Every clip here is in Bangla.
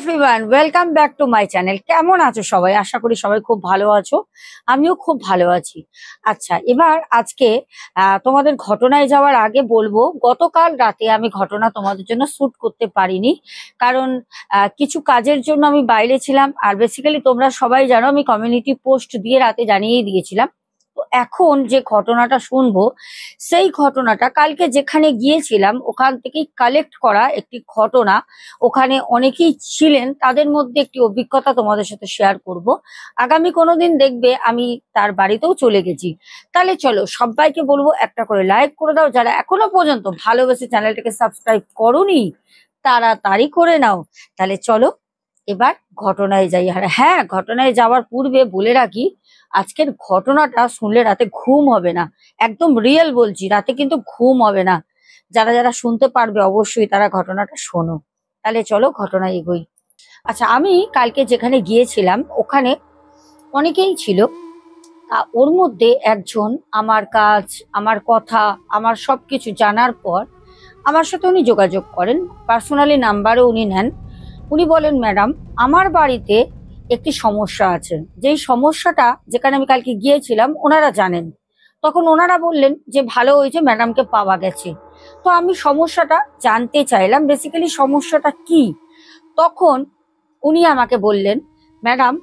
Everyone, welcome back to my channel. কেমন আছো সবাই? আশা করি সবাই খুব ভালো আছো। আমিও খুব ভালো আছি। আচ্ছা, এবার আজকে তোমাদের ঘটনায় যাওয়ার আগে বলবো, গতকাল রাতে আমি ঘটনা তোমাদের জন্য শুট করতে পারিনি, কারণ কিছু কাজের জন্য আমি বাইরে ছিলাম। আর বেসিক্যালি তোমরা সবাই জানো আমি কমিউনিটি পোস্ট দিয়ে রাতে জানিয়েই দিয়েছিলাম। তো এখন যে ঘটনাটা শুনবো, সেই ঘটনাটা কালকে যেখানে গিয়েছিলাম ওখান থেকেই কালেক্ট করা একটি ঘটনা। ওখানে অনেকেই ছিলেন, তাদের মধ্যে একটি অভিজ্ঞতা তোমাদের সাথে শেয়ার করব। আগামী কোনোদিন দেখবে আমি তার বাড়িতেও চলে গেছি। তাহলে চলো, সবাইকে বলবো একটা করে লাইক করে দাও। যারা এখনো পর্যন্ত ভালোবেসে চ্যানেলটাকে সাবস্ক্রাইব করোনি তাড়াতাড়ি করে নাও। তাহলে চলো এবার ঘটনায় যাই। আর হ্যাঁ, ঘটনায় যাওয়ার পূর্বে বলে রাখি, আজকের ঘটনাটা শুনলে রাতে ঘুম হবে না। একদম রিয়েল বলছি, রাতে কিন্তু ঘুম হবে না। যারা যারা শুনতে পারবে অবশ্যই তারা ঘটনাটা শোনো। তাহলে চলো ঘটনায় এগোই। আচ্ছা, আমি কালকে যেখানে গিয়েছিলাম ওখানে অনেকেই ছিল। ওর মধ্যে একজন আমার কাজ, আমার কথা, আমার সবকিছু জানার পর আমার সাথে উনি যোগাযোগ করেন, পার্সোনালি নাম্বারও উনি নেন। উনি বলেন, ম্যাডাম আমার বাড়িতে একটি সমস্যা আছে। যেই সমস্যাটা যেখানে আমি কালকে গিয়েছিলাম ওনারা জানেন। তখন ওনারা বললেন যে ভালো হয়েছে, ম্যাডামকে পাওয়া গেছে। তো আমি সমস্যাটা জানতে চাইলাম, বেসিক্যালি সমস্যাটা কি। তখন উনি আমাকে বললেন, ম্যাডাম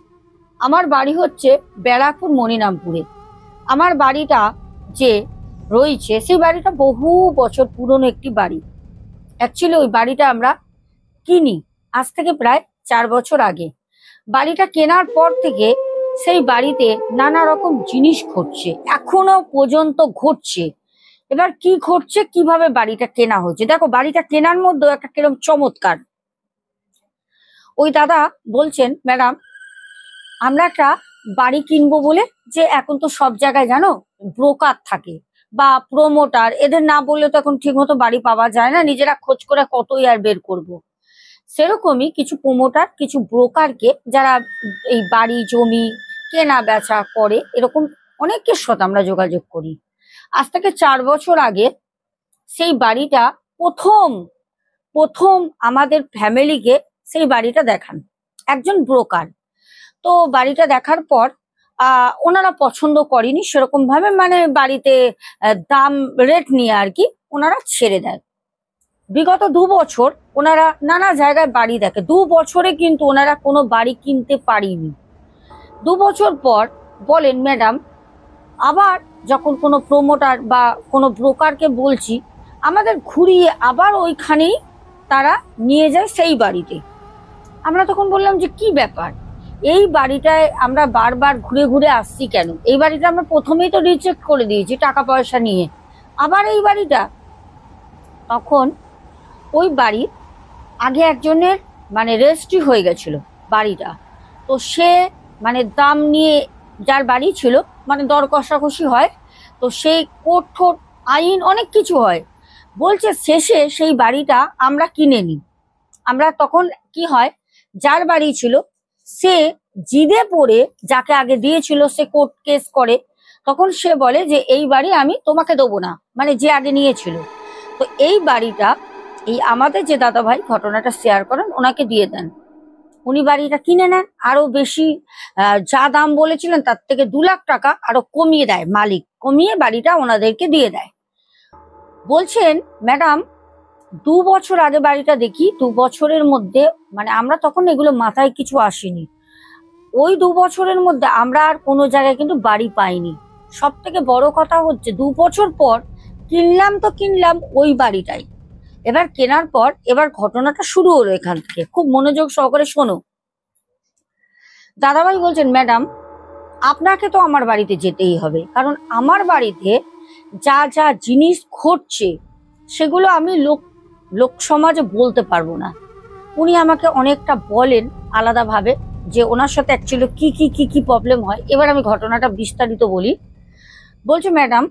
আমার বাড়ি হচ্ছে ব্যারাকপুর মনিরামপুরে। আমার বাড়িটা যে রয়েছে সেই বাড়িটা বহু বছর পুরনো একটি বাড়ি। অ্যাকচুয়ালি ওই বাড়িটা আমরা কিনি আজ থেকে প্রায় 4 বছর আগে। বাড়িটা কেনার পর থেকে সেই বাড়িতে নানা রকম জিনিস ঘটছে, এখনো পর্যন্ত ঘটছে। এবার কি ঘটছে, কিভাবে বাড়িটা কেনা হচ্ছে, দেখো বাড়িটা কেনার মধ্যেও একটা কিরকম চমৎকার। ওই দাদা বলছেন, ম্যাডাম আমরা একটা বাড়ি কিনবো বলে, যে এখন তো সব জায়গায় জানো ব্রোকার থাকে বা প্রমোটার, এদের না বললে তো এখন ঠিক মতো বাড়ি পাওয়া যায় না, নিজেরা খোঁজ করে কতই আর বের করবো। সেরকমই কিছু প্রমোটার, কিছু ব্রোকারকে, যারা এই বাড়ি জমি কেনা বেচা করে, এরকম অনেকের সাথে আমরা যোগাযোগ করি। আজ থেকে 4 বছর আগে সেই বাড়িটা প্রথম প্রথম আমাদের ফ্যামিলিকে সেই বাড়িটা দেখান একজন ব্রোকার। তো বাড়িটা দেখার পর ওনারা পছন্দ করেনি সেরকম ভাবে, মানে বাড়িতে দাম রেট নিয়ে আর কি ওনারা ছেড়ে দেয়। বিগত 2 বছর ওনারা নানা জায়গায় বাড়ি দেখে, 2 বছরে কিন্তু ওনারা কোনো বাড়ি কিনতে পারেনি। 2 বছর পর বলেন, ম্যাডাম আবার যখন কোনো প্রমোটার বা কোনো ব্রোকারকে বলছি, আমাদের ঘুরিয়ে আবার ওইখানেই তারা নিয়ে যায় সেই বাড়িতে। আমরা তখন বললাম যে কি ব্যাপার, এই বাড়িটায় আমরা বারবার ঘুরে ঘুরে আসছি কেন? এই বাড়িটা আমরা প্রথমেই তো রিজেক্ট করে দিয়েছি টাকা পয়সা নিয়ে, আবার এই বাড়িটা। তখন ওই বাড়ির আগে একজনের মানে রেজিস্ট্রি হয়ে গেছিল বাড়িটা। তো সে মানে দাম নিয়ে, যার বাড়ি ছিল মানে দর কষাকষি হয়, তো সেই কোর্ট ঠোট আইন অনেক কিছু হয়। বলছে শেষে সেই বাড়িটা আমরা কিনে নিই। আমরা তখন কি হয়, যার বাড়ি ছিল সে জিদে পড়ে যাকে আগে দিয়েছিল সে কোর্ট কেস করে। তখন সে বলে যে এই বাড়ি আমি তোমাকে দেবো না, মানে যে আগে নিয়েছিল। তো এই বাড়িটা এই আমাদের যে দাদা ভাই ঘটনাটা শেয়ার করেন ওনাকে দিয়ে দেন। উনি বাড়িটা কিনে নেন, আরো বেশি যা দাম বলেছিলেন তার থেকে 2 লাখ টাকা আরো কমিয়ে দেয় মালিক, কমিয়ে বাড়িটা ওনাদেরকে দিয়ে দেয়। বলছেন, ম্যাডাম 2 বছর আগে বাড়িটা দেখি, 2 বছরের মধ্যে মানে আমরা তখন এগুলো মাথায় কিছু আসেনি। ওই 2 বছরের মধ্যে আমরা আর কোনো জায়গায় কিন্তু বাড়ি পাইনি। সব থেকে বড় কথা হচ্ছে 2 বছর পর কিনলাম তো কিনলাম ওই বাড়িটাই। এবার কেনার পর এবার ঘটনাটা শুরু হলো এখান থেকে, খুব মনোযোগ সহকারে শোনো। দাদাভাই বলছেন, ম্যাডাম আপনাকে তো আমার বাড়িতে যেতেই হবে, কারণ আমার বাড়িতে যা যা জিনিস ঘটছে সেগুলো আমি লোক সমাজে বলতে পারবো না। উনি আমাকে অনেকটা বলেন আলাদাভাবে যে ওনার সাথে অ্যাকচুয়ালি কি প্রবলেম হয়। এবার আমি ঘটনাটা বিস্তারিত বলি। বলছে, ম্যাডাম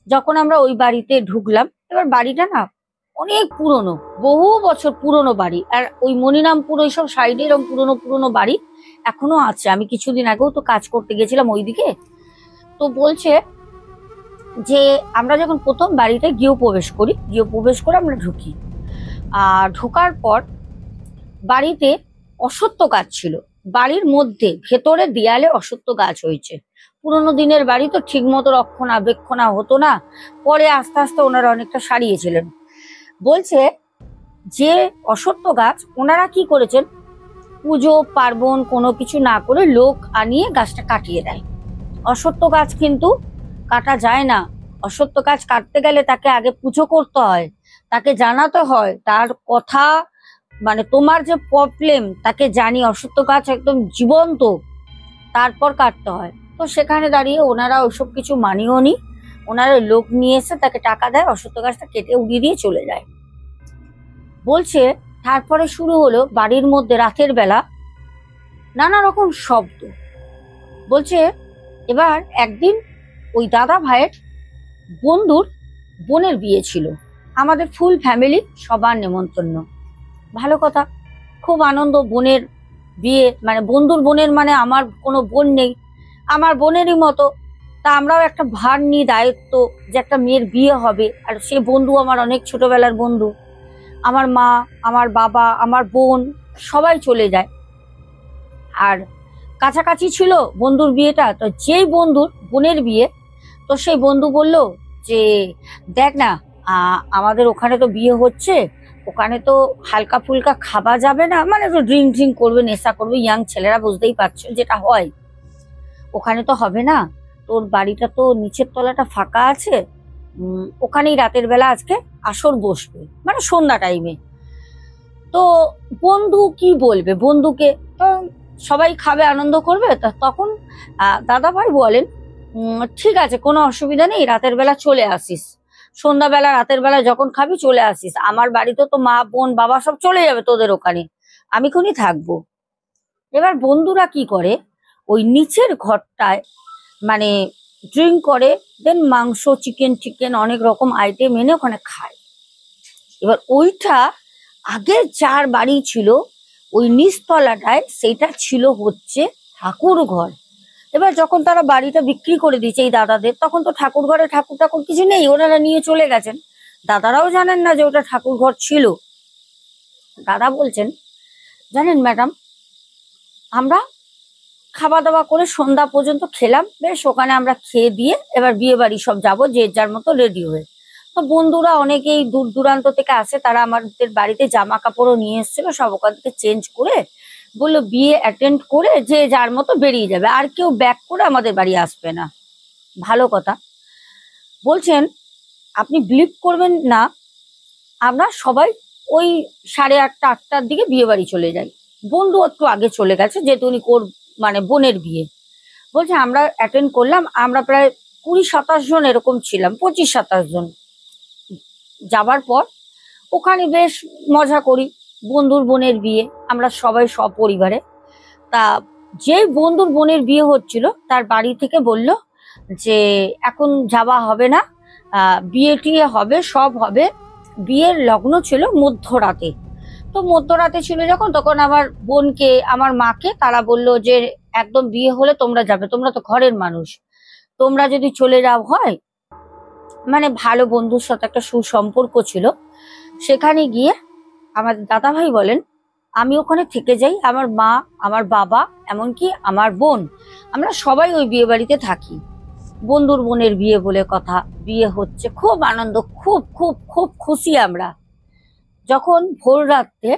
যখন আমরা ওই বাড়িতে ঢুকলাম, এবার বাড়িটা না অনেক পুরনো, বহু বছর পুরনো বাড়ি। আর ওই মনিরামপুর ওইসব সাইডে এরকম পুরনো পুরনো বাড়ি এখনো আছে। আমি কিছুদিন আগেও তো কাজ করতে গেছিলাম ওইদিকে। তো বলছে যে আমরা যখন প্রথম বাড়িতে গৃহপ্রবেশ করি, গৃহপ্রবেশ করে আমরা ঢুকি। আর ঢোকার পর বাড়িতে অশ্বত্থ গাছ ছিল বাড়ির মধ্যে, ভেতরে দেয়ালে অশ্বত্থ গাছ হয়েছে। পুরোনো দিনের বাড়ি তো ঠিক মতো রক্ষণাবেক্ষণা হতো না, পরে আস্তে আস্তে ওনারা অনেকটা সারিয়েছিলেন। বলছে যে অশ্বত্থ গাছ ওনারা কি করেছেন, পুজো পার্বণ কোনো কিছু না করে লোক আনিয়ে গাছটা কাটিয়ে দেয়। অশ্বত্থ গাছ কিন্তু কাটা যায় না। অশ্বত্থ গাছ কাটতে গেলে তাকে আগে পুজো করতে হয়, তাকে জানাতে হয় তার কথা, মানে তোমার যে প্রবলেম তাকে জানি অশ্বত্থ গাছ একদম জীবন্ত, তারপর কাটতে হয়। তো সেখানে দাঁড়িয়ে ওনারা ওইসব কিছু মানিও নি, ওনারা লোক নিয়ে এসে তাকে টাকা দেয়, অশ্বত্থ গাছটা কেটে উড়িয়ে দিয়ে চলে যায়। বলছে তারপরে শুরু হলো বাড়ির মধ্যে রাতের বেলা নানা রকম শব্দ। বলছে এবার একদিন ওই দাদা ভাইয়ের বন্ধুর বোনের বিয়ে ছিল, আমাদের ফুল ফ্যামিলি সবার নেমন্তন্ন। ভালো কথা, খুব আনন্দ। বোনের বিয়ে মানে বন্ধুর বোনের, মানে আমার কোনো বোন নেই, আমার বোনেরই মতো। তা আমরাও একটা ভার নিই, দায়িত্ব যে একটা মেয়ের বিয়ে হবে। আর সে বন্ধু আমার অনেক ছোটবেলার বন্ধু, আমার মা, আমার বাবা, আমার বোন সবাই চলে যায়। আর কাছাকাছি ছিল বন্ধুর বিয়েটা, তো যেই বন্ধুর বোনের বিয়ে, তো সেই বন্ধু বলল যে দেখ না, আমাদের ওখানে তো বিয়ে হচ্ছে, ওখানে তো হালকা ফুলকা খাওয়া যাবে না, মানে তো ড্রিঙ্ক করবে, নেশা করবে, ইয়াং ছেলেরা, বুঝতেই পারছো যেটা হয়, ওখানে তো হবে না। তোর বাড়িটা তো নিচের তলাটা ফাঁকা আছে, ওখানেই রাতের বেলা আজকে আসর বসবে, মানে সন্ধ্যা টাইমে। তো বন্ধু কি বলবে বন্ধুকে, তো সবাই খাবে, আনন্দ করবে। তখন দাদা ভাই বলেন ঠিক আছে, কোনো অসুবিধা নেই, রাতের বেলা চলে আসিস, সন্ধ্যাবেলা রাতের বেলা যখন খাবি চলে আসিস, আমার বাড়িতে তো মা বোন বাবা সব চলে যাবে তোদের ওখানে, আমি খুনি থাকবো। এবার বন্ধুরা কি করে, ওই নিচের ঘরটায় মানে ড্রিঙ্ক করে, দেন মাংস চিকেন অনেক রকম আইটেম এনে ওখানে খায়। এবার ওইটা আগে যার বাড়ি ছিল ওই নিচতলাটায়, সেটা ছিল হচ্ছে ঠাকুর ঘর। এবার যখন তারা বাড়িটা বিক্রি করে দিয়েছে এই দাদাদের, তখন তো ঠাকুর ঘরে ঠাকুর ঠাকুর কিছু নেই, ওনারা নিয়ে চলে গেছেন। দাদারাও জানেন না যে ওটা ঠাকুর ঘর ছিল। দাদা বলছেন জানেন ম্যাডাম, আমরা খাওয়া দাওয়া করে সন্ধ্যা পর্যন্ত খেলাম, বেশ ওখানে আমরা খেয়ে দিয়ে এবার বিয়ে বাড়ি সব যাবো, যে যার মতো রেডি হয়ে। তো বন্ধুরা অনেকেই দূর দূরান্ত থেকে আসে, তারা আমাদের বাড়িতে জামা কাপড়ও নিয়ে এসেছিল, সব ওখান থেকে চেঞ্জ করে বললো বিয়ে অ্যাটেন্ড করে যে যার মতো বেরিয়ে যাবে, আর কেউ ব্যাক করে আমাদের বাড়ি আসবে না। ভালো কথা। বলছেন আপনি বিলিভ করবেন না, আমরা সবাই ওই 8:30-8টার দিকে বিয়ে বাড়ি চলে যাই। বন্ধু একটু আগে চলে গেছে, যেহেতু উনি মানে বোনের বিয়ে। বলছে আমরা অ্যাটেন্ড করলাম, আমরা প্রায় 20-27 জন এরকম ছিলাম, 25-27 জন। যাবার পর ওখানে বেশ মজা করি, বন্ধুর বোনের বিয়ে, আমরা সবাই সপরিবারে। তা যেই বন্ধুর বোনের বিয়ে হচ্ছিল তার বাড়ি থেকে বলল যে এখন যাওয়া হবে না, বিয়ে টিয়ে হবে, সব হবে। বিয়ের লগ্ন ছিল মধ্যরাতে। তো মধ্যরাতে ছিল যখন, তখন আমার বোনকে আমার মাকে তারা বলল যে একদম বিয়ে হলে তোমরা যাবে, তোমরা তো ঘরের মানুষ, তোমরা যদি চলে যাও হয়, মানে ভালো বন্ধুর সাথে একটা সুসম্পর্ক ছিল। সেখানে গিয়ে আমার দাদা ভাই বলেন আমি ওখানে থেকে যাই, আমার মা, আমার বাবা, এমনকি আমার বোন, আমরা সবাই ওই বিয়ে বাড়িতে থাকি। বন্ধুর বোনের বিয়ে বলে কথা, বিয়ে হচ্ছে, খুব আনন্দ, খুব খুব খুব খুশি আমরা। যখন ভোর রাত্রে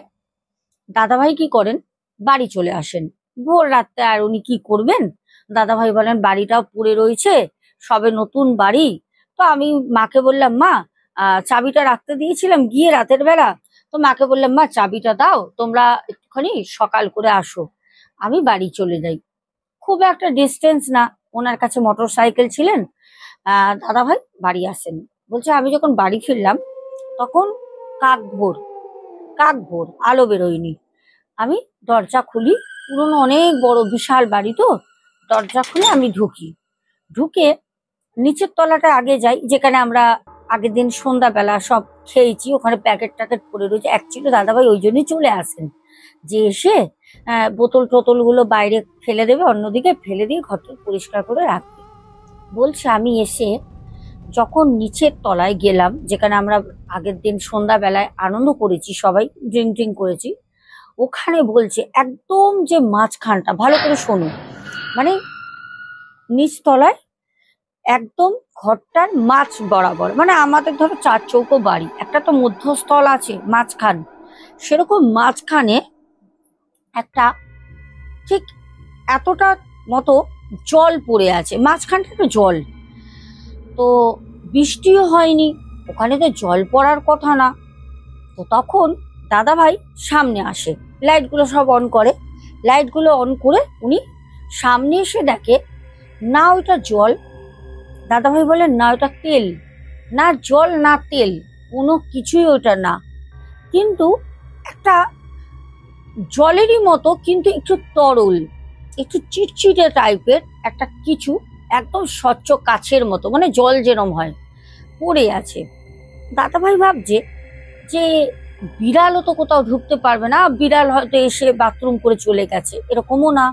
দাদাভাই কি করেন, বাড়ি চলে আসেন। ভোর রাত্রে আর উনি কি করবেন, দাদাভাই বলেন বাড়িটাও পড়ে রয়েছে, সবে নতুন বাড়ি। তো আমি মাকে বললাম মা, চাবিটা রাখতে দিয়েছিলাম গিয়ে রাতের বেলা, তো মাকে বললাম মা চাবিটা দাও, তোমরা একটুখানি সকাল করে আসো, আমি বাড়ি চলে যাই। খুব একটা ডিস্টেন্স না, ওনার কাছে মোটর সাইকেল ছিলেন। দাদাভাই বাড়ি আসেন। বলছে আমি যখন বাড়ি ফিরলাম তখন কাক ভোর, আলো বেরোয়নি। আমি দরজা খুলি, পুরোনো অনেক বড় বিশাল বাড়ি, তো দরজা খুলে আমি ঢুকে নিচের তলাটা আগে যাই, যেখানে আমরা আগের দিন সন্ধ্যাবেলা সব খেয়েছি, ওখানে প্যাকেট ট্যাকেট পড়ে রয়েছে। অ্যাকচুয়ালি দাদাভাই ওই জন্যই চলে আসেন, যে এসে বোতল টোতল গুলো বাইরে ফেলে দেবে, অন্যদিকে ফেলে দিয়ে ঘরটা পরিষ্কার করে রাখবে। বলছে আমি এসে যখন নিচের তলায় গেলাম, যেখানে আমরা আগের দিন সন্ধ্যাবেলায় আনন্দ করেছি, সবাই ড্রিঙ্ক করেছি, ওখানে বলছে একদম যে মাঝখানটা, ভালো করে শোনো, মানে নিচতলায় একদম ঘরটার মাঝ বরাবর, মানে আমাদের ধরো 4 চৌকো বাড়ি, একটা তো মধ্যস্থল আছে মাঝখান, সেরকম মাঝখানে একটা ঠিক এতটা মতো জল পড়ে আছে, মাঝখানটা তো জল, তো বৃষ্টিও হয়নি, ওখানে তো জল পড়ার কথা না। তো তখন দাদা ভাই সামনে আসে, লাইটগুলো সব অন করে, লাইটগুলো অন করে উনি সামনে এসে দেখে না ওইটা জল। দাদা ভাই বলেন না ওটা তেল, না জল না তেল, কোনো কিছুই ওটা না, কিন্তু একটা জলেরই মতো কিন্তু একটু তরল, একটু চিটচিটে টাইপের একটা কিছু, একদম স্বচ্ছ কাচের মতো, মানে জল যেরম হয় পড়ে আছে। দাদা ভাই ভাবছে যে বিড়ালও তো কোথাও ঢুকতে পারবে না, বিড়াল হয়তো এসে বাথরুম করে চলে গেছে, এরকমও না।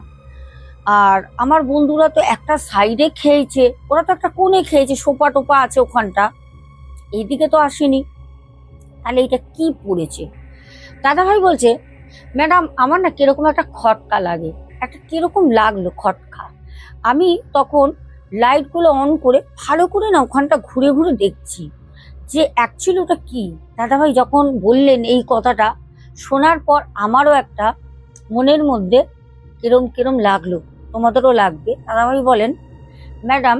আর আমার বন্ধুরা তো একটা সাইডে খেয়েছে, ওরা তো একটা কোণে খেয়েছে, সোফা টোপা আছে ওখানটা, এইদিকে তো আসেনি, তাহলে এটা কি পড়েছে? দাদা ভাই বলছে ম্যাডাম আমার না কিরকম একটা খটকা লাগে, একটা কিরকম লাগলো খটকা। আমি তখন লাইটগুলো অন করে ভালো করে না ওখানটা ঘুরে ঘুরে দেখছি যে অ্যাকচুয়ালি ওটা কি। দাদা ভাই যখন বললেন এই কথাটা, শোনার পর আমারও একটা মনের মধ্যে কিরম কিরম লাগলো, তোমাদেরও লাগবে। দাদা ভাই বলেন ম্যাডাম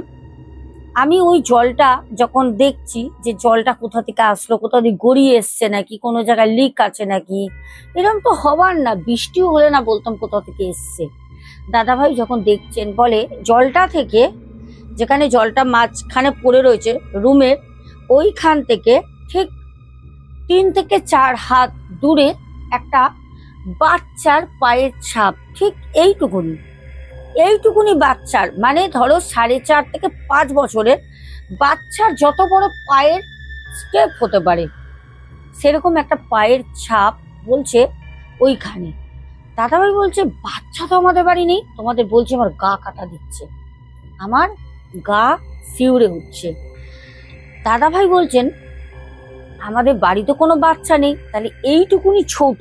আমি ওই জলটা যখন দেখছি যে জলটা কোথা থেকে আসলো, কোথা দিয়ে গড়িয়ে এসছে নাকি, কোনো জায়গায় লিক আছে নাকি, এরকম তো হবার না, বৃষ্টিও হলে না বলতাম কোথা থেকে এসছে। দাদা ভাই যখন দেখছেন বলে জলটা থেকে, যেখানে জলটা মাঝখানে পড়ে রয়েছে রুমের, ওইখান থেকে ঠিক 3 থেকে 4 হাত দূরে একটা বাচ্চার পায়ের ছাপ, ঠিক এইটুকুনি, এইটুকুনি বাচ্চার, মানে ধরো 4.5 থেকে 5 বছরের বাচ্চার যত বড় পায়ের স্টেপ হতে পারে সেরকম একটা পায়ের ছাপ বলছে ওইখানে। দাদাভাই বলছে বাচ্চা তো আমাদের বাড়ি নেই, তোমাদের বলছে আমার গা কাটা দিচ্ছে, আমার গা শিউরে উঠছে। দাদাভাই বলছেন আমাদের বাড়িতে কোনো বাচ্চা নেই, তাহলে এইটুকুনি ছোট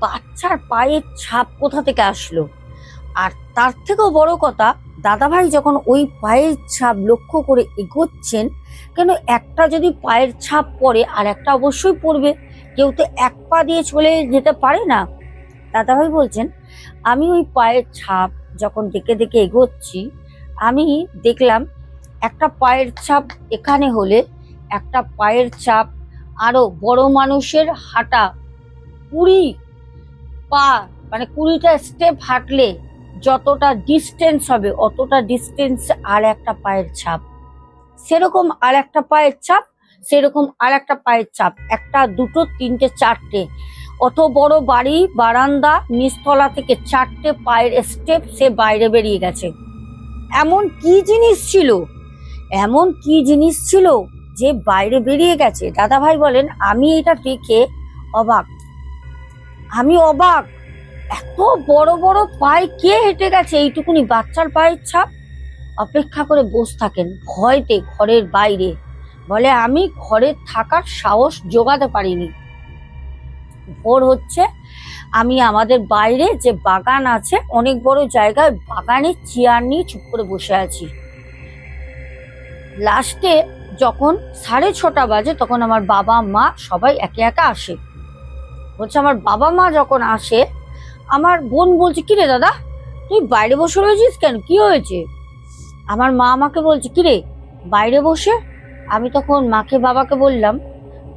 বাচ্চার পায়ের ছাপ কোথা থেকে আসলো? আর তার থেকেও বড় কথা, দাদাভাই যখন ওই পায়ের ছাপ লক্ষ্য করে এগোচ্ছেন, কেন একটা যদি পায়ের ছাপ পড়ে আর একটা অবশ্যই পড়বে, কেউ তো এক পা দিয়ে চলে যেতে পারে না। দাদাভাই বলছেন আমি ওই পায়ের ছাপ যখন দেখে দেখে এগোচ্ছি, আমি দেখলাম একটা পায়ের ছাপ এখানে হলে একটা পায়ের ছাপ আরো বড় মানুষের হাঁটা 20 পা, মানে 20টা স্টেপ হাঁটলে যতটা ডিস্টেন্স হবে অতটা ডিস্টেন্স আর একটা পায়ের ছাপ, সেরকম আর একটা পায়ের ছাপ, সেরকম আর একটা পায়ের ছাপ, একটা দুটো তিনটে চারটে, অত বড় বাড়ি বারান্দা নিচতলা থেকে 4টে পায়ের স্টেপ সে বাইরে বেরিয়ে গেছে। এমন কি জিনিস ছিল, এমন কি জিনিস ছিল যে বাইরে বেরিয়ে গেছে? দাদা ভাই বলেন আমি এটা দেখে অবাক, আমি অবাক, এত বড় বড় পায়ে কে হেঁটে গেছে, এইটুকুনি বাচ্চার পায়ের ছাপ। অপেক্ষা করে বসে থাকেন ভয়তে ঘরের বাইরে, বলে আমি ঘরে থাকার সাহস জোগাতে পারিনি। ভোর হচ্ছে, আমি আমাদের বাইরে যে বাগান আছে, অনেক বড় জায়গায়, বাগানে চেয়ার নিয়ে চুপ করে বসে আছি। লাস্টে যখন 6:30 বাজে তখন আমার বাবা মা সবাই একে একে আসে। বলছে আমার বাবা মা যখন আসে, আমার বোন বলছে কিরে দাদা তুই বাইরে বসে রয়েছিস কেন, কি হয়েছে? আমার মা আমাকে বলছে কিরে বাইরে বসে? আমি তখন মাকে বাবাকে বললাম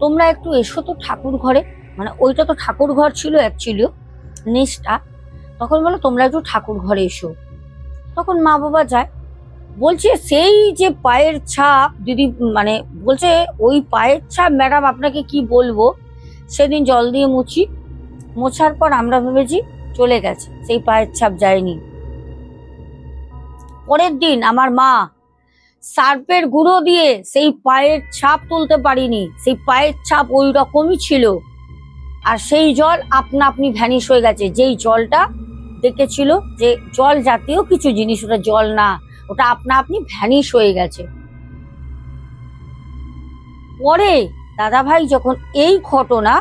তোমরা একটু এসো তো ঠাকুর ঘরে, মানে ওইটা তো ঠাকুর ঘর ছিল অ্যাকচুয়ালি নিচটা, তখন বলো তোমরা একটু ঠাকুর ঘরে এসো। তখন মা বাবা যায়, বলছে সেই যে পায়ের ছাপ দিদি, মানে বলছে ওই পায়ের ছাপ ম্যাডাম আপনাকে কি বলবো, সেদিন জল দিয়ে মুছি, মোছার পর আমরা ভেবেছি চলে গেছে, সেই পায়ের ছাপ যায়নি। পরের দিন আমার মা সার্পের গুঁড়ো দিয়ে সেই পায়ের ছাপ তুলতে পারিনি, সেই পায়ের ছাপ ওই রকমই ছিল, আর সেই জল আপনা আপনি ভ্যানিশ হয়ে গেছে। যেই জলটা দেখেছিল যে জল জাতীয় কিছু জিনিস, ওটা জল না, ওটা আপনা আপনি ভ্যানিশ হয়ে গেছে। পরে দাদা ভাই যখন এই ঘটনা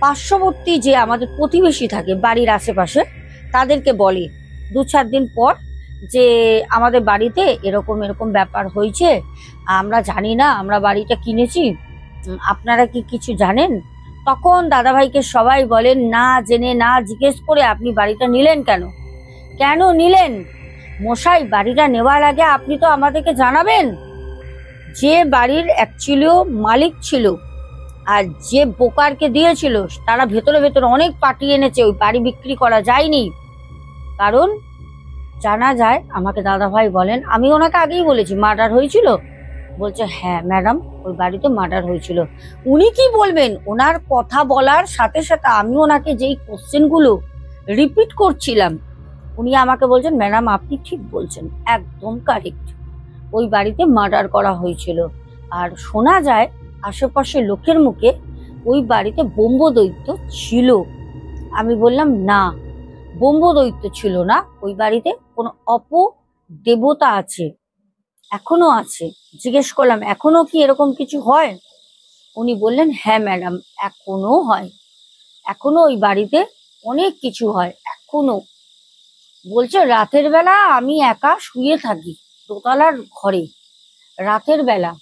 পার্শ্ববর্তী যে আমাদের প্রতিবেশী থাকে বাড়ির আশেপাশে, তাদেরকে বলে 2-4 দিন পর যে আমাদের বাড়িতে এরকম এরকম ব্যাপার হয়েছে, আমরা জানি না, আমরা বাড়িটা কিনেছি, আপনারা কি কিছু জানেন? তখন দাদাভাইকে সবাই বলেন, না জেনে না জিজ্ঞেস করে আপনি বাড়িটা নিলেন কেন? কেন নিলেন মশাই? বাড়িটা নেওয়ার আগে আপনি তো আমাদেরকে জানাবেন। যে বাড়ির অ্যাকচুয়ালিও মালিক ছিল আর যে ব্রোকারকে দিয়েছিল, তারা ভেতরে ভেতরে অনেক পার্টি এনেছে, ওই বাড়ি বিক্রি করা যায়নি। কারণ জানা যায়, আমাকে দাদাভাই বলেন, আমি ওনাকে আগেই বলেছি মার্ডার হয়েছিল। বলছে হ্যাঁ ম্যাডাম, ওই বাড়িতে মার্ডার হয়েছিল। উনি কি বলবেন, ওনার কথা বলার সাথে সাথে আমি ওনাকে যেই কোশ্চেনগুলো রিপিট করছিলাম, উনি আমাকে বলছেন ম্যাডাম আপনি ঠিক বলছেন, একদম কারেক্ট, ওই বাড়িতে মার্ডার করা হয়েছিল। আর শোনা যায় আশেপাশের লোকের মুখে ওই বাড়িতে ব্রহ্মদৈত্য ছিল। আমি বললাম না, ব্রহ্মদৈত্য ছিল না, ওই বাড়িতে কোনো অপদেবতা আছে, এখনো আছে। জিজ্ঞেস করলাম এখনো কি এরকম কিছু হয়? উনি বললেন হ্যাঁ ম্যাডাম, এখনো হয়, এখনো ওই বাড়িতে অনেক কিছু হয় এখনো। বলছে রাতের বেলা আমি একা শুয়ে থাকি দোতলার ঘরে, রাতের বেলা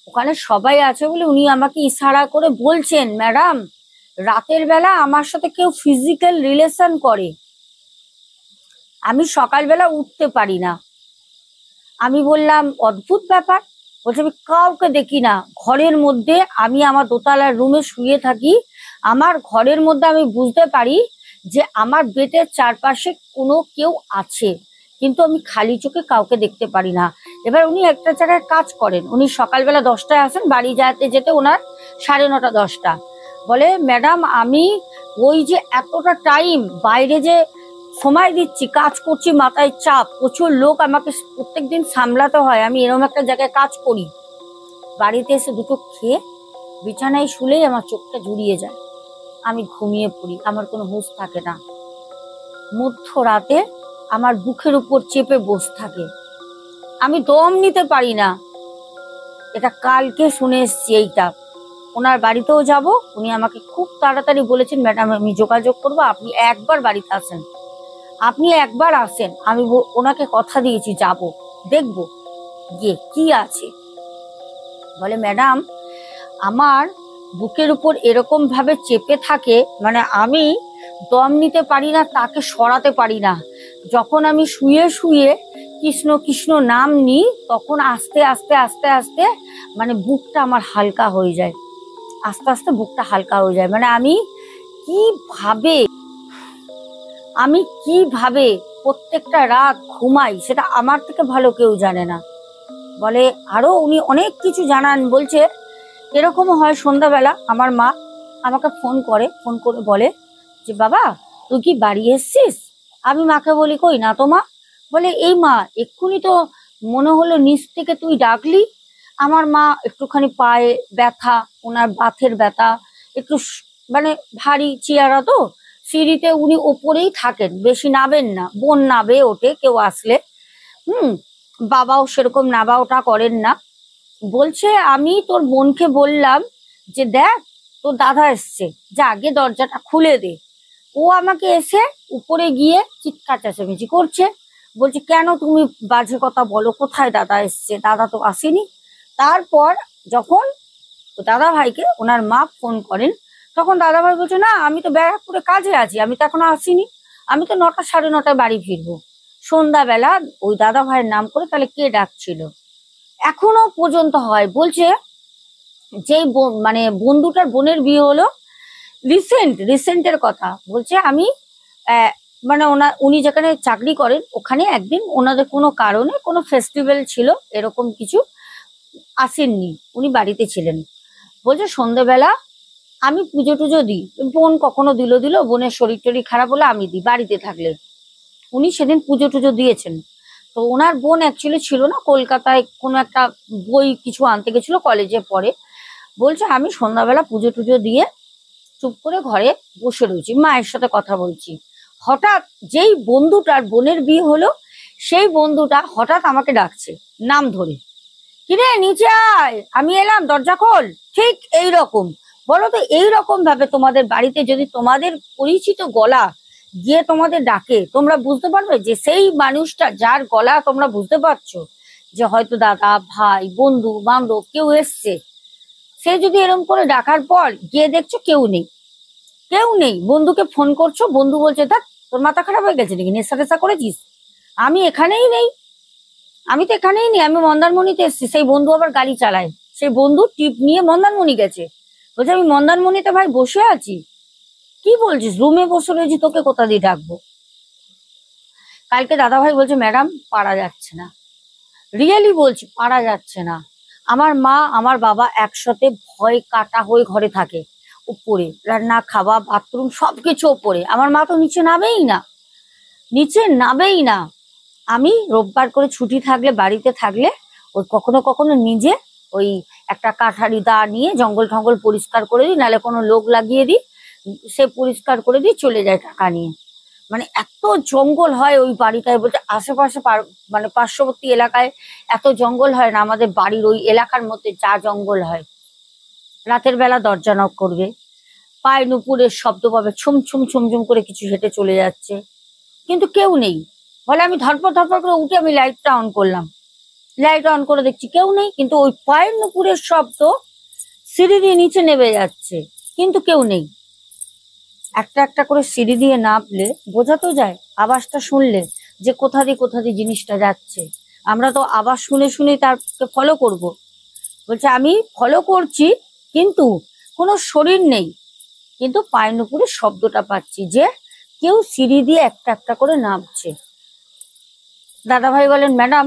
ওখানে সবাই আছে বলে উনি আমাকে ইশারা করে বলছেন ম্যাডাম রাতের বেলা আমার সাথে কেউ ফিজিক্যাল রিলেশন করে, আমি সকালবেলা উঠতে পারি না। আমি বললাম অদ্ভুত ব্যাপার। বলছে আমি কাউকে দেখি না, ঘরের মধ্যে আমি আমার দোতলার রুমে শুয়ে থাকি, আমার ঘরের মধ্যে আমি বুঝতে পারি যে আমার বেডের চারপাশে কোনো কেউ আছে, কিন্তু আমি খালি চোখে কাউকে দেখতে পারি না। এবার উনি একটা জায়গায় কাজ করেন, উনি সকালবেলা 10টায় আসেন, বাড়ি যেতে যেতে ওনার 9:30 10টা। বলে ম্যাডাম আমি ওই যে এতটা টাইম বাইরে যে সময় দিচ্ছি, কাজ করছি, মাথায় চাপ, প্রচুর লোক আমাকে প্রত্যেকদিন সামলাতে হয়, আমি এরকম একটা জায়গায় কাজ করি, বাড়িতে এসে দুটো খেয়ে বিছানায় শুলেই আমার চোখটা জুড়িয়ে যায়, আমি ঘুমিয়ে পড়ি, আমার কোনো হুঁশ থাকে না। মধ্যরাতে আমার বুকের উপর চেপে বসে থাকে, আমি দম নিতে পারি না। এটা কালকে শুনে এসছি এইটা। ওনার বাড়িতেও যাব, উনি আমাকে খুব তাড়াতাড়ি বলেছেন ম্যাডাম আমি যোগাযোগ করবো, আপনি একবার বাড়িতে আসেন, আপনি একবার আসেন। আমি ওনাকে কথা দিয়েছি যাব, দেখব গিয়ে কি আছে। বলে ম্যাডাম আমার বুকের উপর এরকম ভাবে চেপে থাকে, মানে আমি দম নিতে পারি না, তাকে সরাতে পারি না। যখন আমি শুয়ে শুয়ে কৃষ্ণ কৃষ্ণ নাম নিই, তখন আস্তে আস্তে আস্তে আস্তে মানে বুকটা আমার হালকা হয়ে যায়, আস্তে আস্তে বুকটা হালকা হয়ে যায়। মানে আমি কিভাবে প্রত্যেকটা রাত ঘুমাই সেটা আমার থেকে ভালো কেউ জানে না। বলে আরো উনি অনেক কিছু জানান। বলছে এরকমও হয় সন্ধ্যাবেলা আমার মা আমাকে ফোন করে বলে যে বাবা তুই কি বাড়ি এসছিস? আমি মাকে বলি কই না তো মা। বলে এই মা এক্ষুনি তো মনে হলো নিচ থেকে তুই ডাকলি। আমার মা একটুখানি পায়ে ব্যথা, ওনার বাথের ব্যথা, একটু মানে ভারী চেয়ারা তো, সিঁড়িতে উনি ওপরেই থাকেন, বেশি নাবেন না, বোন নাবে ওঠে কেউ আসলে, বাবাও সেরকম নাবা ওটা করেন না। বলছে আমি তোর বোনকে বললাম যে দেখ তোর দাদা এসছে, যা আগে দরজাটা খুলে দে। ও আমাকে এসে উপরে গিয়ে চিৎকার চেঁচামেচি করছে, বলছে কেন তুমি বাজে কথা বলো, কোথায় দাদা এসছে, দাদা তো আসেনি। তারপর যখন দাদা ভাইকে ওনার মা ফোন করেন, তখন দাদা ভাই বলছে না আমি তো ব্যারাকপুরে কাজে আছি, আমি তো এখনো আসিনি, আমি তো 9টা 9:30 বাড়ি ফিরবো। সন্ধ্যাবেলা ওই দাদা ভাইয়ের নাম করে তাহলে কে ডাকছিল এখনো পর্যন্ত হয়। বলছে যেই মানে বন্ধুটার বোনের বিয়ে হলো রিসেন্টের কথা বলছে, আমি মানে উনি যেখানে চাকরি করেন ওখানে একদিন ওনাদের কোনো কারণে কোনো ফেস্টিভ্যাল ছিল, এরকম কিছু আসেননি, উনি বাড়িতে ছিলেন। বলছে সন্ধ্যেবেলা আমি পুজো টুজো দিই, বোন কখনো দিল, বোনের শরীর টরীর খারাপ হলে আমি দিই বাড়িতে থাকলে। উনি সেদিন পুজো টুজো দিয়েছেন। তো ওনার বোন অ্যাকচুয়ালি ছিল না, কলকাতায় কোনো একটা বই কিছু আনতে গেছিল, কলেজে পড়ে। বলছে আমি সন্ধ্যাবেলা পুজো টুজো দিয়ে চুপ করে ঘরে বসে রয়েছি, মায়ের সাথে কথা বলছি। হঠাৎ যেই বন্ধুটার বোনের বিয়ে হলো সেই বন্ধুটা হঠাৎ আমাকে ডাকছে নাম ধরে, কিরে নিচে আয়, আমি এলাম, দরজা খোল, ঠিক এই রকম বলো তো এইরকম ভাবে তোমাদের বাড়িতে যদি তোমাদের পরিচিত গলা গিয়ে তোমাদের ডাকে, তোমরা বুঝতে পারবে যে সেই মানুষটা যার গলা তোমরা বুঝতে পারছো যে হয়তো দাদা, ভাই, বন্ধু বান্ধব কেউ এসছে, সে যদি এরকম করে ডাকার পর গিয়ে দেখছো কেউ নেই, কেউ নেই, বন্ধুকে ফোন করছো, বন্ধু বলছে দেখ তোর মাথা খারাপ হয়ে গেছে নাকি, নেশা টেশা করেছিস, আমি এখানেই নেই, আমি তো এখানেই নেই, আমি মন্দারমণিতে এসেছি। সেই বন্ধু আবার গাড়ি চালায়, সেই বন্ধু টিপ নিয়ে মন্দারমণি গেছে, বলছে আমি মন্দারমণিতে ভাই বসে আছি। কি বলছিস, রুমে বসে রয়েছি, তোকে কোথা দিয়ে ডাকবো? কালকে দাদা ভাই বলছে ম্যাডাম পারা যাচ্ছে না, রিয়েলি বলছি পারা যাচ্ছে না। আমার মা আমার বাবা একসাথে ভয় কাটা হয়ে ঘরে থাকে, উপরে রান্না খাওয়া বাথরুম সবকিছু ওপরে, আমার মা তো নিচে নামেই না, নিচে নামেই না। আমি রোববার করে ছুটি থাকলে, বাড়িতে থাকলে ওই কখনো কখনো নিজে ওই একটা কাঠারি দা নিয়ে জঙ্গল টঙ্গল পরিষ্কার করে দিই, নাহলে কোনো লোক লাগিয়ে দিই, সে পরিষ্কার করে দিয়ে চলে যায় টাকা নিয়ে। মানে এত জঙ্গল হয় ওই বাড়িটায়, বলতে আশেপাশে মানে পার্শ্ববর্তী এলাকায় এত জঙ্গল হয় না, আমাদের বাড়ির ওই এলাকার মধ্যে যা জঙ্গল হয়। রাতের বেলা দরজা নক করবে, পায়ে নুপুরের শব্দ পাবে, ছুম ছুম ছুম ছুম করে কিছু হেঁটে চলে যাচ্ছে, কিন্তু কেউ নেই। বলে আমি ধরপর ধরপর করে উঠে আমি লাইটটা অন করলাম, লাইট অন করে দেখছি কেউ নেই, কিন্তু ওই পায়ের নুপুরের শব্দ সিঁড়ি দিয়ে নিচে নেমে যাচ্ছে, কিন্তু কেউ নেই। একটা একটা করে সিঁড়ি দিয়ে নামলে বোঝা তো যায়, আওয়াজটা শুনলে যে কোথা দিয়ে জিনিসটা যাচ্ছে। আমরা তো আওয়াজ শুনে শুনে তারকে ফলো করব। বলছে আমি ফলো করছি কিন্তু কোনো শরীর নেই, কিন্তু পায়ের নুপুরের শব্দটা পাচ্ছি যে কেউ সিঁড়ি দিয়ে একটা একটা করে নামছে। দাদা ভাই বলেন ম্যাডাম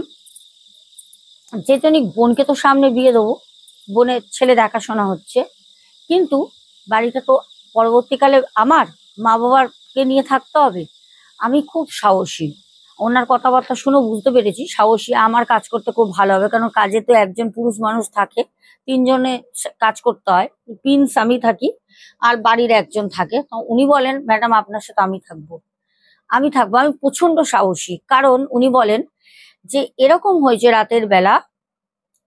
যেতনিক বোনকে তো সামনে বিয়ে দেবো, বোনের ছেলে দেখাশোনা হচ্ছে, কিন্তু বাড়িটা তো পরবর্তীকালে আমার মা বাবারকে নিয়ে থাকতে হবে। আমি খুব সাহসী, ওনার কথাবার্তা শুনে বুঝতে পেরেছি সাহসী, আমার কাজ করতে খুব ভালো হবে, কারণ কাজে তো একজন পুরুষ মানুষ থাকে, তিনজনে কাজ করতে হয়, প্রিন্স আমি থাকি আর বাড়ির একজন থাকে। তো উনি বলেন ম্যাডাম আপনার সাথে আমি থাকবো, আমি থাকবো, আমি প্রচন্ড সাহসী। কারণ উনি বলেন যে এরকম হয়েছে রাতের বেলা,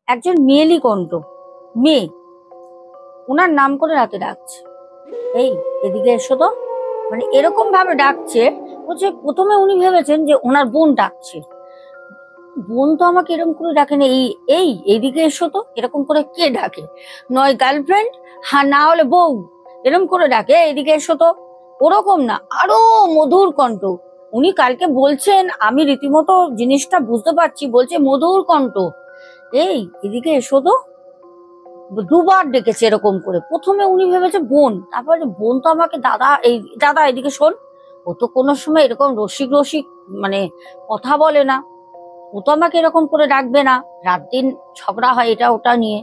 একজন মেয়েলি কণ্ঠ, মেয়ে ওনার নাম করে রাতে ডাকছে, এই এদিকে এসো তো, মানে এরকম ভাবে ডাকছে। বলছে প্রথমে উনি ভেবেছেন যে ওনার বোন ডাকছে, বোন তো আমাকে এরকম করে ডাকে না, এই এই এইদিকে এসো তো, এরকম করে কে ডাকে? নয় গার্লফ্রেন্ড, হ্যাঁ না হলে বউ, এরকম করে ডাকে এইদিকে এসো তো, ওরকম না, আরো মধুর কণ্ঠ। উনি কালকে বলছেন, আমি রীতিমতো জিনিসটা বুঝতে পারছি, বলছে মধুর কণ্ঠ, এই এদিকে এসো তো, দুবার ডেকেছে এরকম করে। প্রথমে উনি ভেবেছে বোন, তারপরে বোন তো আমাকে দাদা, এই দাদা এদিকে শোন, ও তো কোনো সময় এরকম রসিক রসিক মানে কথা বলে না, ও তো আমাকে এরকম করে ডাকবে না, রাত দিন ঝগড়া হয় এটা ওটা নিয়ে।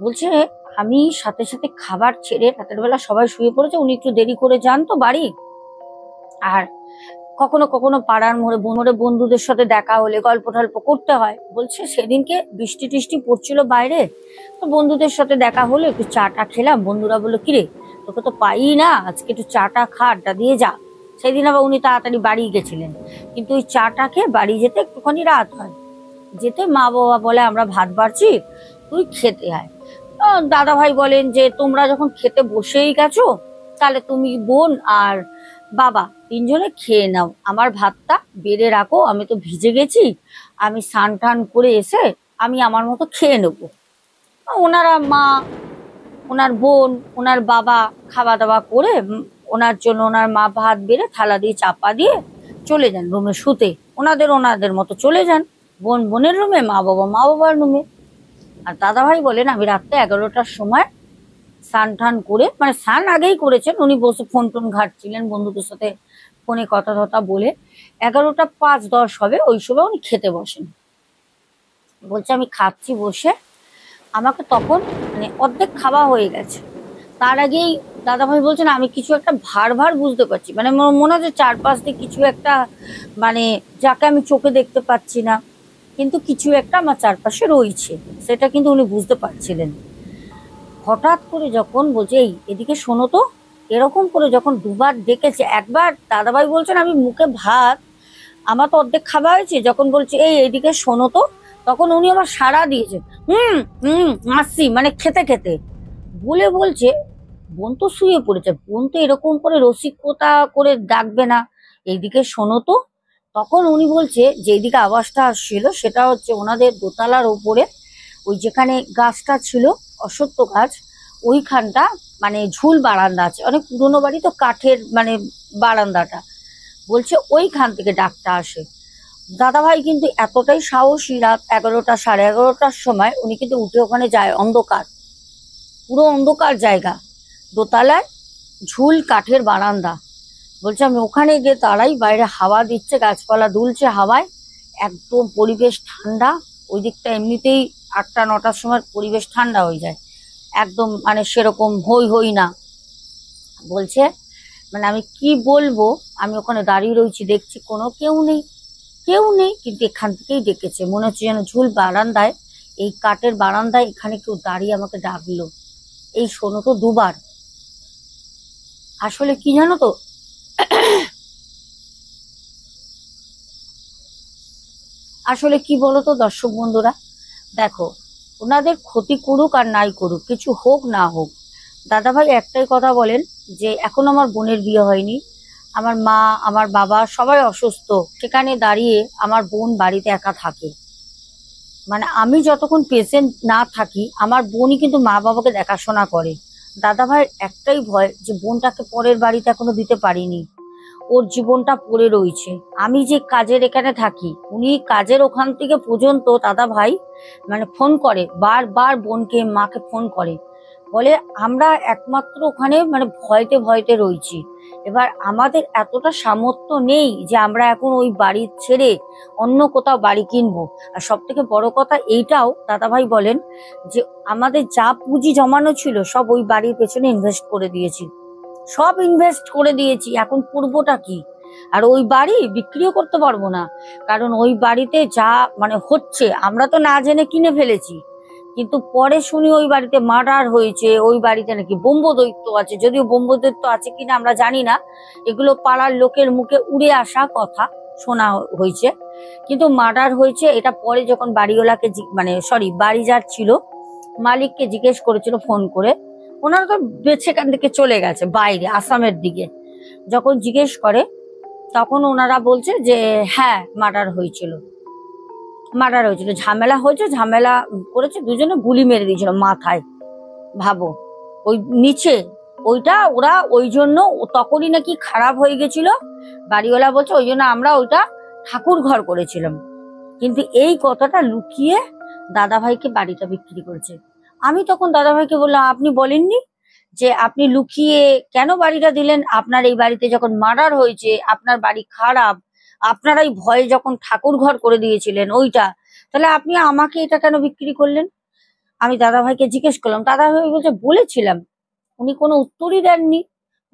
বলছে আমি সাথে সাথে খাবার ছেড়ে, রাতের বেলা সবাই শুয়ে পড়েছে, উনি একটু দেরি করে যান তো বাড়ি, আর কখনো কখনো পাড়ার মোড়ে বন্ধুদের সাথে দেখা হলে গল্প টল্প করতে হয়। বলছে সেদিনকে বৃষ্টি টিষ্টি পড়ছিল বাইরে, তো বন্ধুদের সাথে দেখা হলো, একটু চাটা খেলাম, বন্ধুরা বললো কিরে তোকে তো পাই না, আজকে একটু চাটা খা, আড্ডা দিয়ে যা। সেদিন আবার উনি তাড়াতাড়ি বাড়ি গেছিলেন, কিন্তু ওই চাটা খেয়ে বাড়ি যেতে একটুখানি রাত হয়, যেতে মা বাবা বলে আমরা ভাত বাড়ছি তুই খেতে আয়। দাদা ভাই বলেন যে তোমরা যখন খেতে বসেই গেছো, তাহলে তুমি বোন আর বাবা তিনজনে খেয়ে নাও, আমার ভাতটা বেড়ে রাখো, আমি তো ভিজে গেছি, আমি স্নান টান করে এসে আমি আমার মতো খেয়ে নেবো। ওনারা মা, ওনার বোন, ওনার বাবা খাওয়া দাওয়া করে ওনার জন্য ওনার মা ভাত বেড়ে থালা দিয়ে চাপা দিয়ে চলে যান রুমে শুতে, ওনাদের মতো চলে যান, বোন বোনের রুমে, মা বাবার রুমে। আর দাদা ভাই বলেন আমি রাত্রে 11টার সময় স্নান টান করে, মানে স্নান আগেই করেছেন, উনি বসে ফোন টোন ঘাটছিলেন বন্ধুদের সাথে, ফোনে কথা টথা বলে 11টা 5-10 হবে, ওই সময় উনি খেতে বসেন। বলছে আমি খাচ্ছি বসে, আমাকে তখন মানে অর্ধেক খাওয়া হয়ে গেছে, তার আগেই দাদা ভাই বলছেন আমি কিছু একটা ভার ভার বুঝতে পারছি, মানে মনে হচ্ছে চারপাশ দিয়ে কিছু একটা, মানে যাকে আমি চোখে দেখতে পাচ্ছি না, কিন্তু কিছু একটা আমার চারপাশে রয়েছে, সেটা কিন্তু উনি বুঝতে পারছিলেন। হঠাৎ করে যখন বলছে এই এদিকে শোনো তো, এরকম করে যখন দুবার ডেকেছে, একবার দাদাভাই বলছেন আমি মুখে ভাত, আমার তো অর্ধেক খাওয়া হয়েছে, যখন বলছে এই এদিকে শোনো তো, তখন উনি আমার সাড়া দিয়েছেন, হুম হুম আসছি, মানে খেতে খেতে বলে বলছে বোন তো শুয়ে পড়েছে, বোন তো এরকম করে রসিকতা করে ডাকবে না, এইদিকে শোনো তো। তখন উনি বলছে যেদিকে আওয়াজটা আসছিল সেটা হচ্ছে ওনাদের দোতলার ওপরে ওই যেখানে গাছটা ছিল, অশ্বত্থ গাছ, ওইখানটা মানে ঝুল বারান্দা আছে, অনেক পুরোনো বাড়ি তো, কাঠের মানে বারান্দাটা, বলছে ওইখান থেকে ডাকটা আসে। দাদাভাই কিন্তু এতটাই সাহসী, রাত 11টা 11:30টার সময় উনি কিন্তু উঠে ওখানে যায়, অন্ধকার, পুরো অন্ধকার জায়গা, দোতলায় ঝুল কাঠের বারান্দা। বলছে আমি ওখানে গিয়ে দাঁড়াই, বাইরে হাওয়া দিচ্ছে, গাছপালা দুলছে হাওয়ায়, একদম পরিবেশ ঠান্ডা। ওই দিকটা এমনিতেই 8টা 9টার সময় পরিবেশ ঠান্ডা হয়ে যায়, একদম মানে সেরকম হই হই না। বলছে মানে আমি কি বলবো, আমি ওখানে দাঁড়িয়ে রয়েছি, দেখছি কোনো কেউ নেই, কেউ নেই, কিন্তু এখান থেকেই ডেকেছে, মনে হচ্ছে যেন ঝুল বারান্দায়, এই কাঠের বারান্দায় এখানে কেউ দাঁড়িয়ে আমাকে ডাকলো। এই শোনো তো, দুবার। আসলে কি জানো তো, আসলে কি বলতো দর্শক বন্ধুরা, দেখো, ওনাদের ক্ষতি করুক আর নাই করুক, কিছু হোক না হোক, দাদাভাই একটাই কথা বলেন যে এখন আমার বোনের বিয়ে হয়নি, আমার মা আমার বাবা সবাই অসুস্থ, সেখানে দাঁড়িয়ে আমার বোন বাড়িতে একা থাকে, মানে আমি যতক্ষণ পেশেন্ট না থাকি আমার বোনই কিন্তু মা বাবাকে দেখাশোনা করে। দাদাভাইয়ের একটাই ভয় যে বোনটাকে পরের বাড়িতে এখনো দিতে পারিনি, ওর জীবনটা পড়ে রয়েছে। আমি যে কাজের এখানে থাকি, উনি কাজের ওখান থেকে পর্যন্ত দাদা ভাই মানে ফোন করে, বারবার বোনকে মাকে ফোন করে, বলে আমরা একমাত্র ওখানে মানে ভয়তে ভয়তে রয়েছি। এবার আমাদের এতটা সামর্থ্য নেই যে আমরা এখন ওই বাড়ি ছেড়ে অন্য কোথাও বাড়ি কিনবো। আর সব থেকে বড় কথা এইটাও দাদাভাই বলেন যে আমাদের যা পুঁজি জমানো ছিল সব ওই বাড়ির পেছনে ইনভেস্ট করে দিয়েছি, সব ইনভেস্ট করে দিয়েছি, এখন করবোটা কি? আর ওই বাড়ি বিক্রিও করতে পারবো না, কারণ ওই বাড়িতে যা মানে হচ্ছে আমরা তো না জেনে কিনে ফেলেছি, কিন্তু পরে শুনি ওই বাড়িতে মার্ডার হয়েছে, ওই বাড়িতে নাকি ব্রহ্মদৈত্য আছে, যদিও ব্রহ্মদৈত্য আছে কিনা আমরা জানি না, এগুলো পাড়ার লোকের মুখে উড়ে আসা কথা শোনা হয়েছে, কিন্তু মার্ডার হয়েছে এটা পরে যখন বাড়িওয়ালাকে মানে সরি বাড়ি যার ছিল মালিককে জিজ্ঞেস করেছিল ফোন করে, ওনারা তো সেখান থেকে চলে গেছে বাইরে আসামের দিকে, যখন জিজ্ঞেস করে তখন ওনারা বলছে যে হ্যাঁ মার্ডার হয়েছিল, মার্ডার হয়েছিল, ঝামেলা হয়েছে, ঝামেলা করেছে, দুজনে গুলি মেরে দিয়েছিল মাথায়, ভাবো ওই নিচে, ওইটা ওরা ওই জন্য তখনই নাকি খারাপ হয়ে গেছিল, বাড়িওয়ালা বলছে ওই জন্য আমরা ওইটা ঠাকুর ঘর করেছিলাম, কিন্তু এই কথাটা লুকিয়ে দাদাভাইকে বাড়িটা বিক্রি করেছে। আমি তখন দাদাভাইকে বললাম আপনি বলেননি যে আপনি লুকিয়ে কেন বাড়িটা দিলেন, আপনার এই বাড়িতে যখন মার্ডার হয়েছে, আপনার বাড়ি খারাপ, আপনারাই ভয়ে যখন ঠাকুর ঘর করে দিয়েছিলেন ওইটা, তাহলে আপনি আমাকে এটা কেন বিক্রি করলেন? আমি দাদাভাইকে জিজ্ঞেস করলাম, দাদাভাই বলছে বলেছিলাম, উনি কোনো উত্তরই দেননি,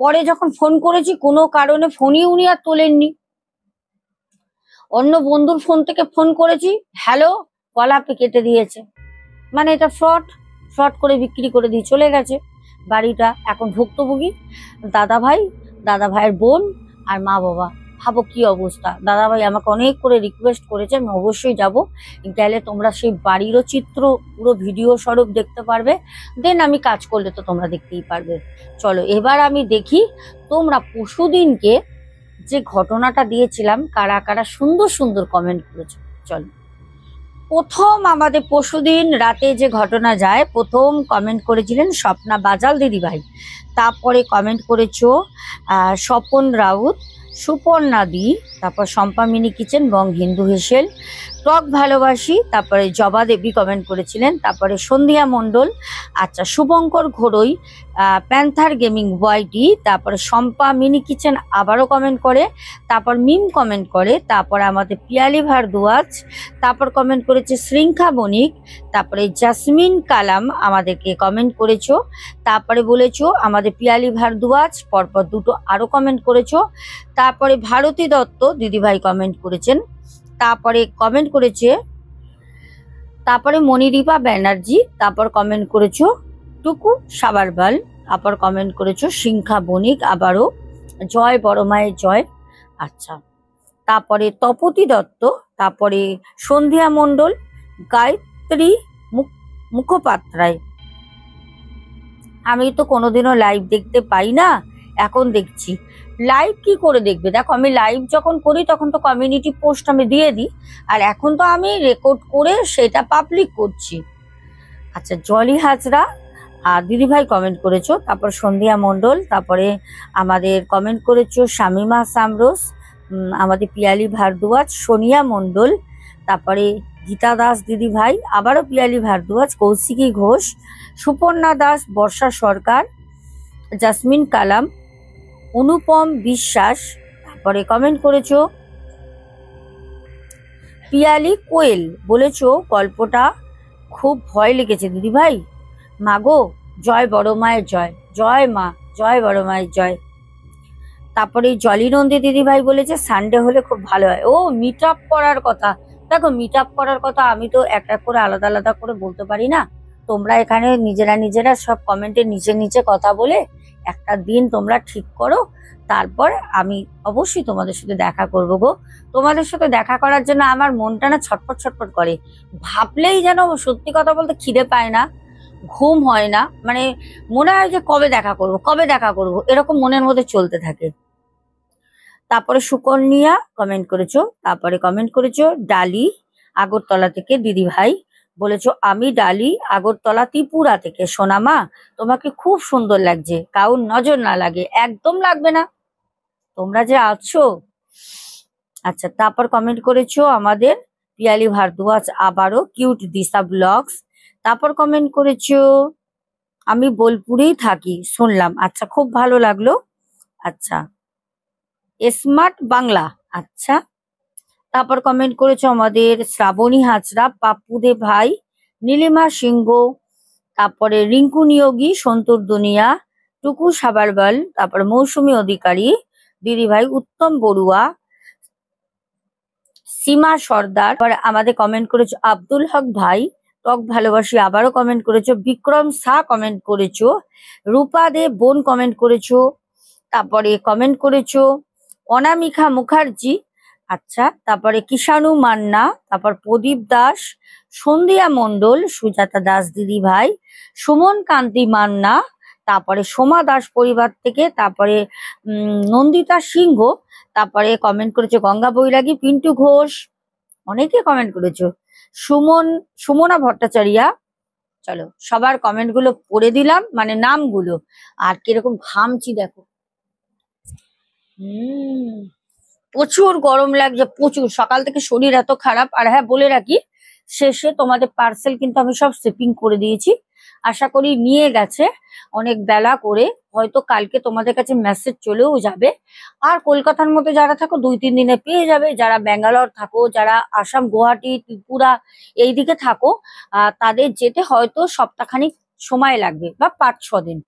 পরে যখন ফোন করেছি কোনো কারণে ফোনই উনি আর তোলেননি, অন্য বন্ধুর ফোন থেকে ফোন করেছি, হ্যালো, কলাপে কেটে দিয়েছে, মানে এটা ফ্রড, ফ্রড করে বিক্রি করে দিয়ে চলে গেছে বাড়িটা। এখন ভুক্তভোগী দাদাভাই, দাদাভাইয়ের বোন আর মা বাবা, ভাবো কি অবস্থা। দাদাভাই আমাকে অনেক করে রিকোয়েস্ট করেছে আমি অবশ্যই যাব, গেলে তোমরা সেই বাড়িরও চিত্র পুরো ভিডিও স্বরূপ দেখতে পারবে, দেন আমি কাজ করলে তো তোমরা দেখতেই পারবে। চলো এবার আমি দেখি তোমরা পরশুদিনকে যে ঘটনাটা দিয়েছিলাম কারা কারা সুন্দর সুন্দর কমেন্ট করেছো। চলো, প্রথম আমাদের পরশুদিন রাতে যে ঘটনা যায়, প্রথম কমেন্ট করেছিলেন স্বপ্না বাজাল দিদিভাই, তারপরে কমেন্ট করেছো স্বপন রাউত, সুপর্ণা দি, তারপর শম্পা মিনি কিচেন এবং হিন্দু হেসেল, টক ভালোবাসি, তারপরে জবা দেবী কমেন্ট করেছিলেন, তারপরে সন্ধ্যা মণ্ডল, আচ্ছা শুভঙ্কর ঘোড়ই, প্যান্থার গেমিং ওয়াইটি, তারপরে শম্পা মিনি কিচেন আবারও কমেন্ট করে, তারপর মিম কমেন্ট করে, তারপর আমাদের পিয়ালি ভারদুয়াজ, তারপর কমেন্ট করেছে শৃঙ্খা বণিক, তারপরে জাসমিন কালাম আমাদেরকে কমেন্ট করেছো, তারপরে বলেছো আমাদের পিয়ালি ভারদুয়াজ, পরপর দুটো আরো কমেন্ট করেছো, তারপরে ভারতী দত্ত দিদিভাই কমেন্ট করেছেন, তারপরে কমেন্ট করেছে, তারপরে মনিদীপা ব্যানার্জি, তারপর কমেন্ট করেছো টুকু সাবারবাল, তারপর কমেন্ট করেছো সিংখা বণিক আবারও, জয় বড় মায়ের জয়, আচ্ছা, তারপরে তপতি দত্ত, তারপরে সন্ধ্যা মণ্ডল, গায়ত্রী মুখোপাধ্যায়, আমি তো কোনোদিনও লাইভ দেখতে পাই না, এখন দেখছি। লাইভ কি করে দেখবে? দেখো, আমি লাইভ যখন করি তখন তো কমিউনিটি পোস্ট আমি দিয়ে দিই, আর এখন তো আমি রেকর্ড করে সেটা পাবলিক করছি। আচ্ছা, জলি হাজরা আর দিদিভাই কমেন্ট করেছো, তারপর সন্ধ্যা মণ্ডল, তারপরে আমাদের কমেন্ট করেছো শামিমা সামরোজ, আমাদের পিয়ালি ভারদ্বাজ, সোনিয়া মণ্ডল, তারপরে গীতা দাস দিদিভাই, আবারও পিয়ালি ভারদ্বাজ, কৌশিকী ঘোষ, সুপর্ণা দাস, বর্ষা সরকার, জাসমিন কালাম, অনুপম বিশ্বাস, তারপরে কমেন্ট করেছো পিয়ালি কোয়েল, বলেছো গল্পটা খুব ভয় লেগেছে দিদিভাই। মাগো, জয় বড় মায়ের জয়, জয় মা, জয় বড় মায়ের জয়। তারপরে জলি নন্দী দিদিভাই বলেছে সানডে হলে খুব ভালো হয়। ও, মিট আপ করার কথা। দেখো, মিট আপ করার কথা আমি তো এক এক করে আলাদা আলাদা করে বলতে পারি না। তোমরা এখানে নিজেরা নিজেরা সব কমেন্টের নিচে নিচে কথা বলে একটা দিন তোমরা ঠিক করো, তারপর আমি অবশ্যই তোমাদের সাথে দেখা করবো গো। তোমাদের সাথে দেখা করার জন্য আমার মনটা না ছটফট ছটফট করে। ভাবলেই যেন সত্যি কথা বলতে খিদে পায় না, ঘুম হয় না, মানে মনে হয় যে কবে দেখা করব, কবে দেখা করব, এরকম মনের মধ্যে চলতে থাকে। তারপরে সুকন্যা কমেন্ট করেছো, তারপরে কমেন্ট করেছো ডালি আগরতলা থেকে দিদিভাই, বলেছো আমি ডালি আগরতলা ত্রিপুরা থেকে। সোনামা, তোমাকে খুব সুন্দর লাগছে, কারোর নজর না লাগে। একদম লাগবে না, তোমরা যে আছো। আচ্ছা, তারপর কমেন্ট করেছো আমাদের পিয়ালি ভারদ্বাজ, আবারও কিউট দিশা ব্লগস। তারপর কমেন্ট করেছো আমি বোলপুরেই থাকি, শুনলাম। আচ্ছা, খুব ভালো লাগলো। আচ্ছা, স্মার্ট বাংলা। আচ্ছা, তারপর কমেন্ট করেছো আমাদের শ্রাবণী হাজরা, পাপ্পুদে ভাই, নীলিমা সিংহ, তারপরে রিঙ্কু নিয়োগী, সন্তুর দুনিয়া, টুকু সাবারওয়াল, তারপরে মৌসুমী অধিকারী দিদিভাই, উত্তম বড়ুয়া, সীমা সর্দার। আবার আমাদের কমেন্ট করেছো আব্দুল হক ভাই, টক ভালোবাসি, আবারও কমেন্ট করেছো বিক্রম শাহ, কমেন্ট করেছো রূপা দে বোন, কমেন্ট করেছো, তারপরে কমেন্ট করেছো অনামিকা মুখার্জি। আচ্ছা, তারপরে কিষাণু মান্না, তারপর প্রদীপ দাস, সন্ধ্যা মণ্ডল, সুজাতা দাস দিদি ভাই, সুমন কান্তি মান্না, তারপরে সোমা দাস পরিবার থেকে, তারপরে নন্দিতা সিংহ, তারপরে কমেন্ট করেছো গঙ্গা বৈরাগী, পিন্টু ঘোষ, অনেকে কমেন্ট করেছো সুমনা ভট্টাচার্যা। চলো, সবার কমেন্ট গুলো পড়ে দিলাম, মানে নামগুলো। আর কিরকম ঘামছি দেখো, প্রচুর গরম লাগছে, প্রচুর। সকাল থেকে শরীর এত খারাপ। আর হ্যাঁ, বলে রাখি, শেষে তোমাদের পার্সেল কিন্তু আমি সব শিপিং করে দিয়েছি, আশা করি নিয়ে গেছে অনেক বেলা করে, হয়তো কালকে তোমাদের কাছে মেসেজ চলেও যাবে। আর কলকাতার মধ্যে যারা থাকো 2-3 দিনে পেয়ে যাবে, যারা ব্যাঙ্গালোর থাকো, যারা আসাম, গুয়াহাটি, ত্রিপুরা এইদিকে থাকো, তাদের যেতে হয়তো সপ্তাহখানিক সময় লাগবে বা 5-6 দিন।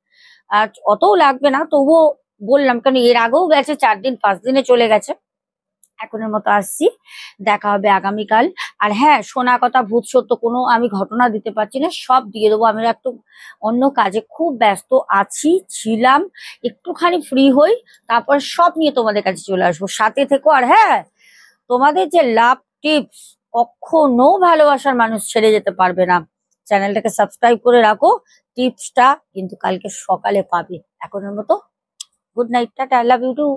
আর অতও লাগবে না, তবুও বললাম, কারণ এর আগেও গেছে 4 দিন 5 দিনে চলে গেছে। এখনের মতো আসছি, দেখা হবে আগামীকাল। আর হ্যাঁ, শোনা কথা ভূত সত্য কোনো আমি ঘটনা দিতে পারছি না, সব দিয়ে দেবো। আমি একটু অন্য কাজে খুব ব্যস্ত আছি, ছিলাম, একটুখানি ফ্রি হই, তারপর সব নিয়ে তোমাদের কাছে চলে আসবো। সাথে থেকো। আর হ্যাঁ, তোমাদের যে লাভ টিপস, কখনো ভালোবাসার মানুষ ছেড়ে যেতে পারবে না। চ্যানেলটাকে সাবস্ক্রাইব করে রাখো, টিপসটা কিন্তু কালকে সকালে পাবে। এখনের মতো good night, tata, love you two.